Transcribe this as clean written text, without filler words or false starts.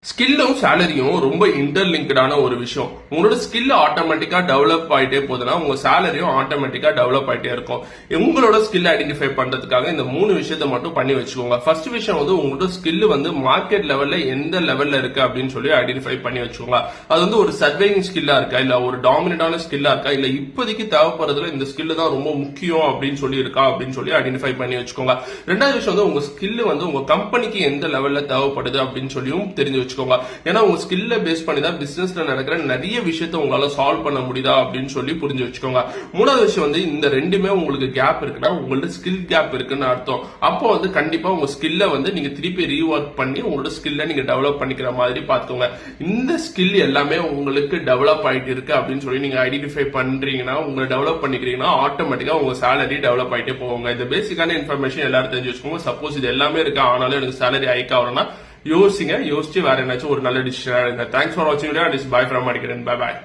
ஸ்கில்லும் சேலரியும் ரொம்ப இன்டர்லிங்க்டான ஒரு விஷயம். உங்களோட ஸ்கில் ஆட்டோமேட்டிக்கா டெவலப் ஆயிட்டே போதுன்னா உங்க சேலரியும் ஆட்டோமேட்டிக்கா டெவலப் ஆயிட்டே இருக்கும். உங்களோட ஸ்கில் ஐடென்டிஃபை பண்றதுக்காக இந்த 3 விஷயத்தை மட்டும் பண்ணி வச்சுக்கோங்க. ஃபர்ஸ்ட் விஷயம் உங்களோட ஸ்கில் மார்க்கெட் லெவல்ல எந்த லெவல்ல இருக்கு அப்படின்னு சொல்லி ஐடென்டிஃபை பண்ணி வச்சுக்கோங்க. அது ஒரு சர்வைவிங் ஸ்கில்லா இருக்கா, இல்ல ஒரு டாமினண்டான ஸ்கில்லா இருக்கா, இல்ல இப்போதைக்கு தேவைப்படுறதுல இந்த ஸ்கில் தான் ரொம்ப முக்கியம் அப்படின்னு சொல்லி இருக்கா அப்படின்னு சொல்லி ஐடென்டிஃபை பண்ணி வச்சுக்கோங்க. ரெண்டாவது விஷயம் உங்க ஸ்கில் உங்க கம்பெனிக்கு எந்த லெவல்ல தேவைப்படுது அப்படின்னு சொல்லியும் தெரிஞ்சு வச்சுக்கோங்க. ஏன்னா உங்க ஸ்கில்ல பேஸ் பண்ணி தான் பிசினஸ்ல நடக்கிற நிறைய விஷயத்தை உங்களால சால்வ் பண்ண முடியுதா அப்படின்னு சொல்லி புரிஞ்சு வச்சுக்கோங்க. மூணாவது விஷயம் இந்த ரெண்டுமே உங்களுக்கு கேப் இருக்குன்னா உங்களோட ஸ்கில் கேப் இருக்குன்னு அர்த்தம். அப்போ கண்டிப்பா உங்க ஸ்கில்ல நீங்க திருப்பி ரீஒர்க் பண்ணி உங்களோட ஸ்கில்ல நீங்க டெவலப் பண்ணிக்கிற மாதிரி பாத்துக்கோங்க. இந்த ஸ்கில் எல்லாமே உங்களுக்கு டெவலப் ஆயிட்டு இருக்கு அப்படின்னு சொல்லி நீங்க ஐடென்டிஃபை பண்றீங்கன்னா, உங்களை டெவலப் பண்ணிக்கிறீங்கன்னா ஆட்டோமேட்டிக்கா உங்க சேலரி டெவலப் ஆயிட்டே போவாங்க. இந்த பேசிக்கான இன்ஃபர்மேஷன் எல்லாரும் தெரிஞ்சு வச்சுக்கோங்க. சப்போஸ் இது எல்லாமே இருக்கு ஆனாலும் எனக்கு சேலரி ஹைக் ஆகணும்னா யோசிச்சு வேற ஏதாச்சும் ஒரு நல்ல டிசிஷன் எடுங்க. தேங்க்ஸ் ஃபார் வாட்சிங் வீடியோ. பை ஃப்ரம் அடிக்கிறேன். Bye bye.